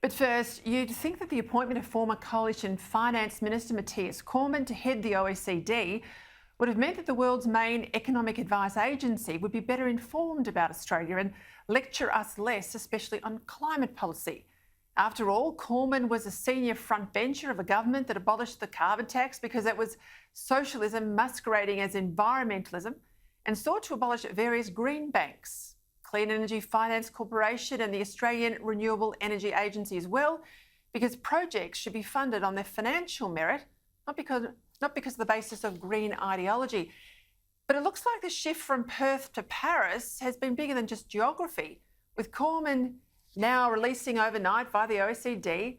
But first, you'd think that the appointment of former Coalition Finance Minister Matthias Cormann to head the OECD would have meant that the world's main economic advice agency would be better informed about Australia and lecture us less, especially on climate policy. After all, Cormann was a senior frontbencher of a government that abolished the carbon tax because it was socialism masquerading as environmentalism, and sought to abolish various green banks, Clean Energy Finance Corporation and the Australian Renewable Energy Agency as well, because projects should be funded on their financial merit, not because of the basis of green ideology. But it looks like the shift from Perth to Paris has been bigger than just geography, with Cormann now releasing overnight via the OECD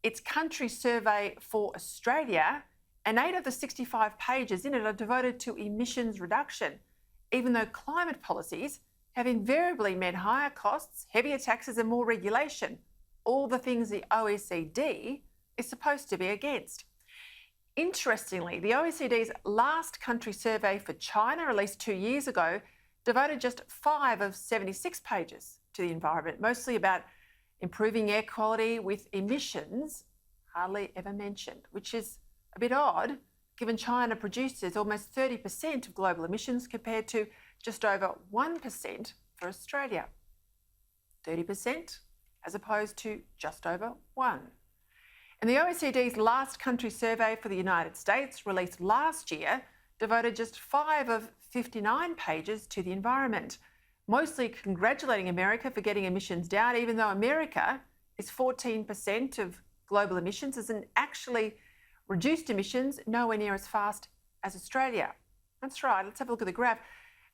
its country survey for Australia, and 8 of the 65 pages in it are devoted to emissions reduction, even though climate policies have invariably meant higher costs, heavier taxes and more regulation, all the things the OECD is supposed to be against. Interestingly, the OECD's last country survey for China, released 2 years ago, devoted just 5 of 76 pages to the environment, mostly about improving air quality, with emissions hardly ever mentioned, which is a bit odd given China produces almost 30% of global emissions compared to just over 1% for Australia. 30% as opposed to just over 1%. And the OECD's last country survey for the United States, released last year, devoted just 5 of 59 pages to the environment, mostly congratulating America for getting emissions down, even though America is 14% of global emissions, and actually reduced emissions nowhere near as fast as Australia. That's right, let's have a look at the graph.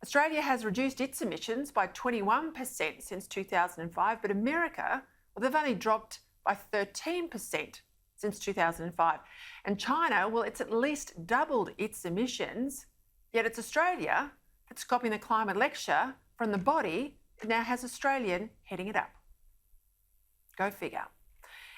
Australia has reduced its emissions by 21% since 2005, but America, well, they've only dropped by 13% since 2005. And China, well, it's at least doubled its emissions, yet it's Australia that's copying the climate lecture from the body that now has Australian heading it up. Go figure.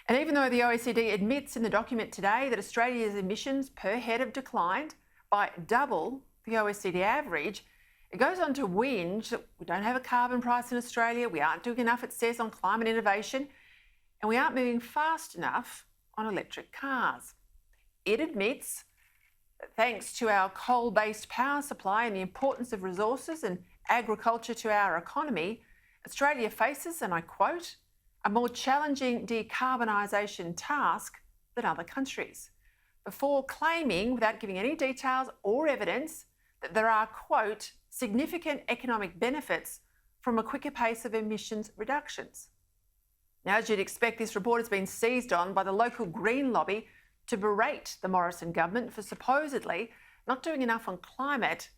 And even though the OECD admits in the document today that Australia's emissions per head have declined by double the OECD average, it goes on to whinge that we don't have a carbon price in Australia, we aren't doing enough, it says, on climate innovation, and we aren't moving fast enough on electric cars. It admits that thanks to our coal-based power supply and the importance of resources and agriculture to our economy, Australia faces, and I quote, a more challenging decarbonisation task than other countries, before claiming, without giving any details or evidence, that there are, quote, significant economic benefits from a quicker pace of emissions reductions. Now, as you'd expect, this report has been seized on by the local Green lobby to berate the Morrison government for supposedly not doing enough on climate,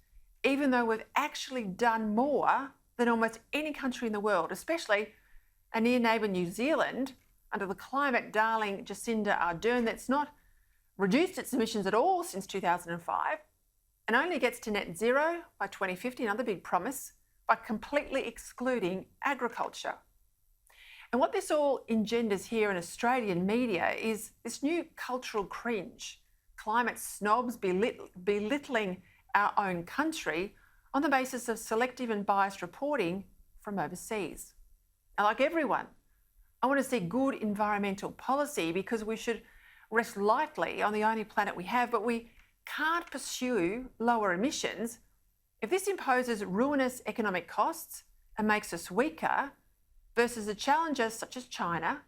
even though we've actually done more than almost any country in the world, especially a near neighbour New Zealand, under the climate darling Jacinda Ardern, that's not reduced its emissions at all since 2005 and only gets to net zero by 2050, another big promise, by completely excluding agriculture. And what this all engenders here in Australian media is this new cultural cringe, climate snobs belittling our own country on the basis of selective and biased reporting from overseas. Now, like everyone, I want to see good environmental policy because we should rest lightly on the only planet we have, but we can't pursue lower emissions if this imposes ruinous economic costs and makes us weaker versus a challenger such as China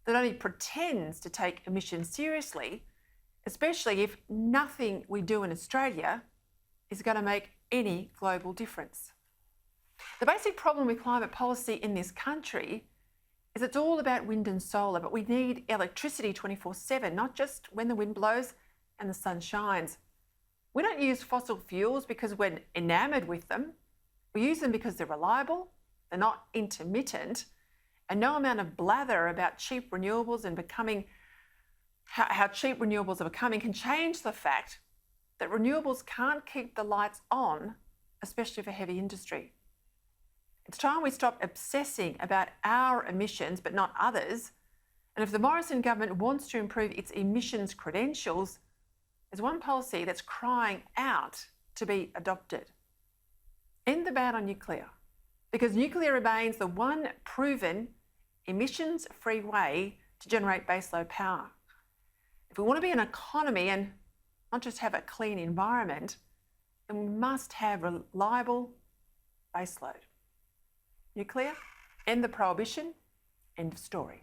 that only pretends to take emissions seriously, especially if nothing we do in Australia is going to make any global difference. The basic problem with climate policy in this country is it's all about wind and solar, but we need electricity 24/7, not just when the wind blows and the sun shines. We don't use fossil fuels because we're enamoured with them. We use them because they're reliable, they're not intermittent, and no amount of blather about cheap renewables and how cheap renewables are becoming can change the fact that renewables can't keep the lights on, especially for heavy industry. It's time we stop obsessing about our emissions but not others. And if the Morrison government wants to improve its emissions credentials, there's one policy that's crying out to be adopted. End the ban on nuclear, because nuclear remains the one proven emissions-free way to generate baseload power. If we want to be an economy and not just have a clean environment, then we must have reliable baseload. Nuclear, end the prohibition, end of story.